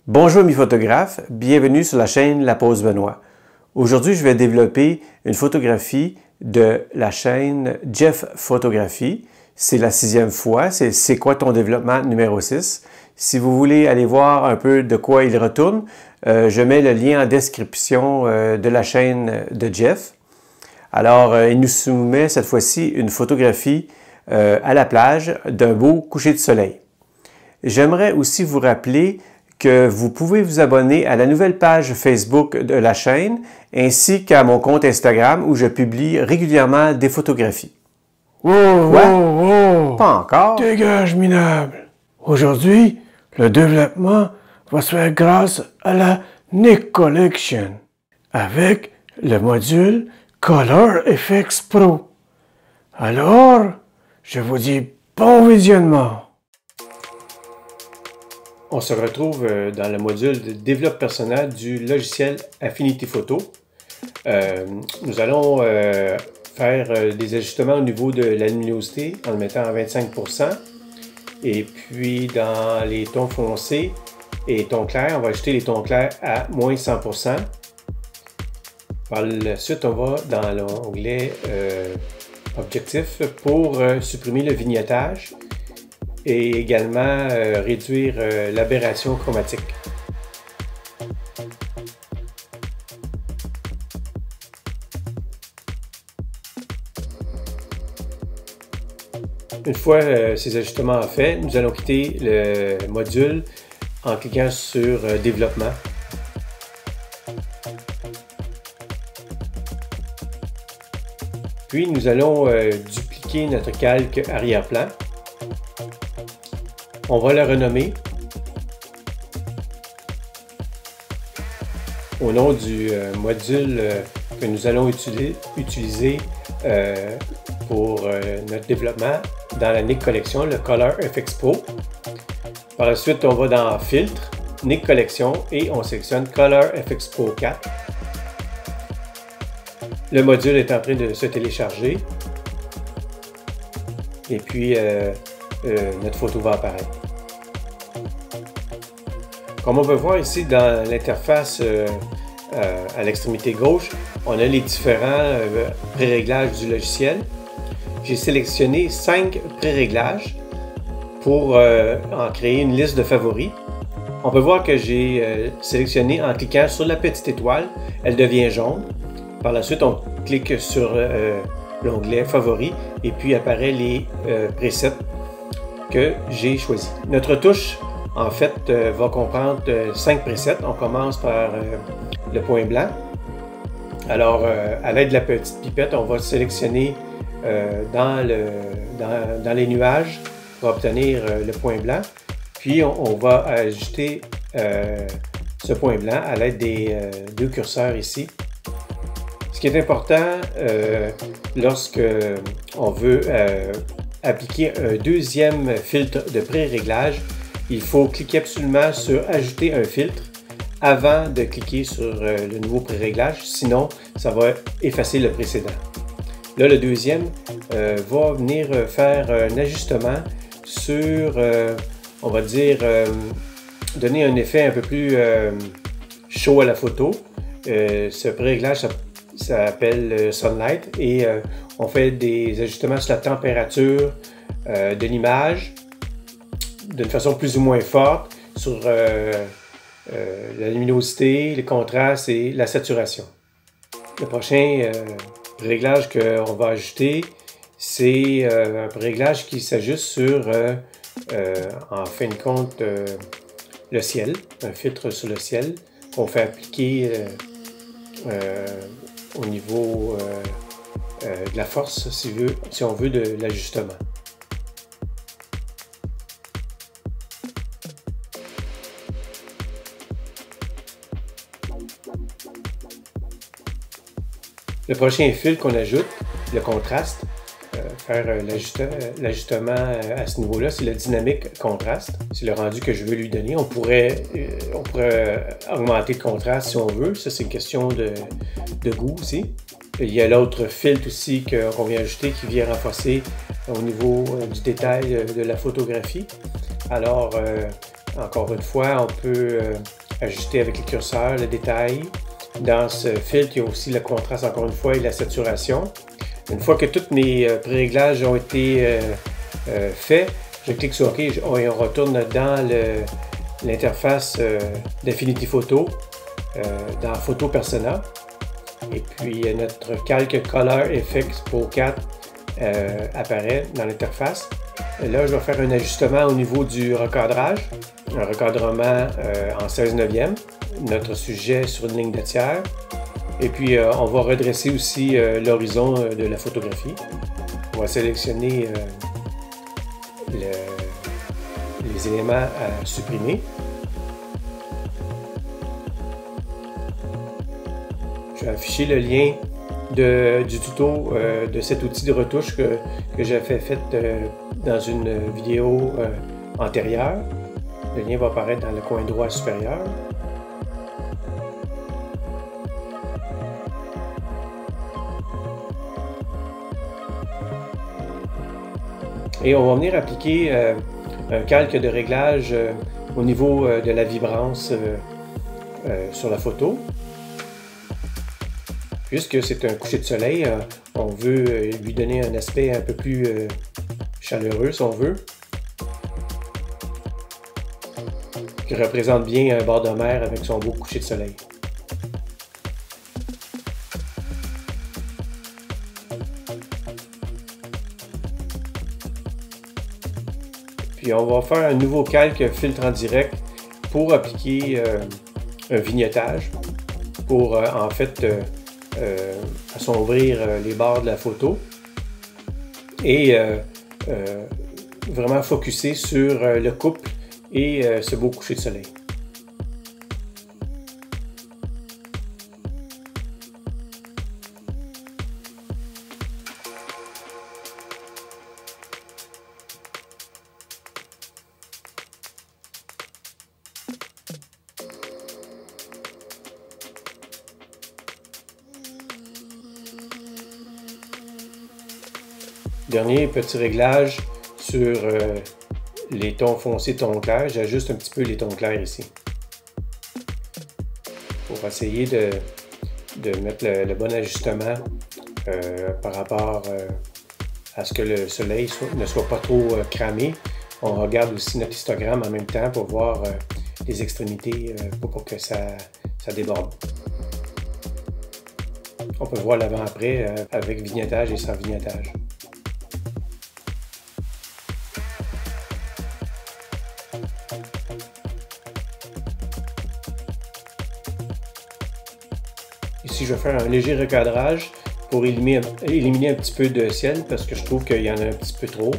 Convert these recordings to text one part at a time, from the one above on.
Bonjour mes photographes, bienvenue sur la chaîne La Pause Benoît. Aujourd'hui, je vais développer une photographie de la chaîne Jeff Photographie. C'est la 6e fois, c'est quoi ton développement numéro 6. Si vous voulez aller voir un peu de quoi il retourne, je mets le lien en description de la chaîne de Jeff. Alors, il nous soumet cette fois-ci une photographie à la plage d'un beau coucher de soleil. J'aimerais aussi vous rappeler que vous pouvez vous abonner à la nouvelle page Facebook de la chaîne ainsi qu'à mon compte Instagram où je publie régulièrement des photographies. Wow, Quoi? wow, wow. Pas encore? Dégage, minable. Aujourd'hui, le développement va se faire grâce à la Nik Collection avec le module Color Efex Pro. Alors, je vous dis bon visionnement. On se retrouve dans le module de développement personnel du logiciel Affinity Photo. Nous allons faire des ajustements au niveau de la luminosité en le mettant à 25%. Et puis dans les tons foncés et tons clairs, on va ajouter les tons clairs à moins 100%. Par la suite, on va dans l'onglet Objectif pour supprimer le vignettage et également réduire l'aberration chromatique. Une fois ces ajustements faits, nous allons quitter le module en cliquant sur Développement. Puis nous allons dupliquer notre calque arrière-plan. On va le renommer au nom du module que nous allons utiliser pour notre développement dans la Nik Collection, le Color Efex Pro. Par la suite, on va dans Filtre, Nik Collection et on sélectionne Color Efex Pro 4. Le module est en train de se télécharger et puis notre photo va apparaître. Comme on peut voir ici dans l'interface à l'extrémité gauche, on a les différents pré-réglages du logiciel. J'ai sélectionné 5 pré-réglages pour en créer une liste de favoris. On peut voir que j'ai sélectionné en cliquant sur la petite étoile, elle devient jaune. Par la suite, on clique sur l'onglet Favoris et puis apparaît les presets que j'ai choisis. Notre touche, en fait, va comprendre 5 presets. On commence par le point blanc. Alors, à l'aide de la petite pipette, on va sélectionner dans les nuages pour obtenir le point blanc. Puis, on va ajouter ce point blanc à l'aide des 2 curseurs ici. Ce qui est important lorsque on veut appliquer un deuxième filtre de pré-réglage, il faut cliquer absolument sur « Ajouter un filtre » avant de cliquer sur le nouveau pré-réglage, sinon ça va effacer le précédent. Là, le deuxième va venir faire un ajustement sur, on va dire, donner un effet un peu plus chaud à la photo. Ce pré-réglage ça s'appelle Sunlight et on fait des ajustements sur la température de l'image d'une façon plus ou moins forte sur la luminosité, le contraste et la saturation. Le prochain réglage qu'on va ajouter, c'est un réglage qui s'ajuste sur, en fin de compte, le ciel, un filtre sur le ciel qu'on fait appliquer au niveau de la force, si on veut, de l'ajustement. Le prochain fil qu'on ajoute, le contraste, faire l'ajustement à ce niveau-là, c'est le dynamique contraste. C'est le rendu que je veux lui donner. On pourrait augmenter le contraste si on veut. Ça, c'est une question de goût aussi. Il y a l'autre filtre aussi qu'on vient ajouter qui vient renforcer au niveau du détail de la photographie. Alors, Encore une fois, on peut ajuster avec le curseur le détail. Dans ce filtre, il y a aussi le contraste, encore une fois, et la saturation. Une fois que tous mes pré-réglages ont été faits, je clique sur OK et on retourne dans l'interface d'Affinity Photo, dans Photo Persona. Et puis notre calque Color Effects Pro 4 apparaît dans l'interface. Là, je vais faire un ajustement au niveau du recadrage, un recadrement en 16/9, notre sujet sur une ligne de tiers. Et puis, on va redresser aussi l'horizon de la photographie. On va sélectionner les éléments à supprimer. Je vais afficher le lien du tuto de cet outil de retouche que j'avais fait dans une vidéo antérieure. Le lien va apparaître dans le coin droit supérieur. Et on va venir appliquer un calque de réglage au niveau de la vibrance sur la photo. Puisque c'est un coucher de soleil, on veut lui donner un aspect un peu plus chaleureux, si on veut, qui représente bien un bord de mer avec son beau coucher de soleil. Puis on va faire un nouveau calque filtre en direct pour appliquer un vignettage, pour en fait assombrir les bords de la photo et vraiment focusser sur le couple et ce beau coucher de soleil. Dernier petit réglage sur les tons foncés, tons clairs. J'ajuste un petit peu les tons clairs ici pour essayer de mettre le bon ajustement par rapport à ce que le soleil ne soit pas trop cramé. On regarde aussi notre histogramme en même temps pour voir les extrémités pour pas que ça déborde. On peut voir l'avant-après avec vignettage et sans vignettage. Ici, je vais faire un léger recadrage pour éliminer un petit peu de ciel parce que je trouve qu'il y en a un petit peu trop.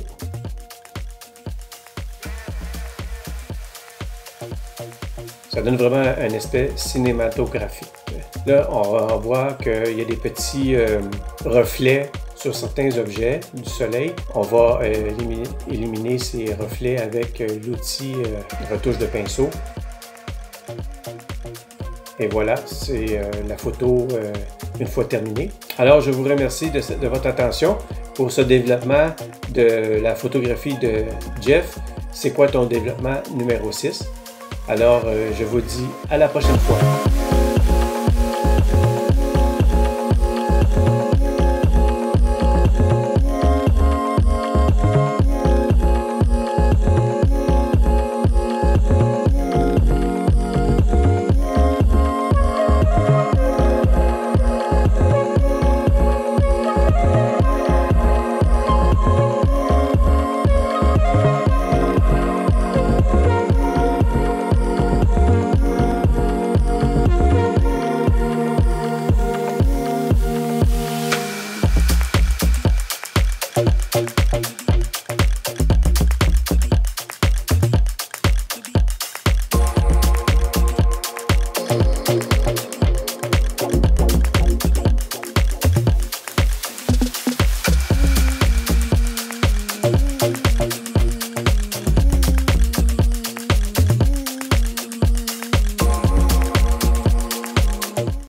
Ça donne vraiment un aspect cinématographique. Là, on voit qu'il y a des petits reflets sur certains objets du soleil. On va éliminer ces reflets avec l'outil retouche de pinceau. Et voilà, c'est la photo une fois terminée. Alors, je vous remercie de votre attention pour ce développement de la photographie de Jeff. C'est quoi ton développement numéro 6? Alors, je vous dis à la prochaine fois.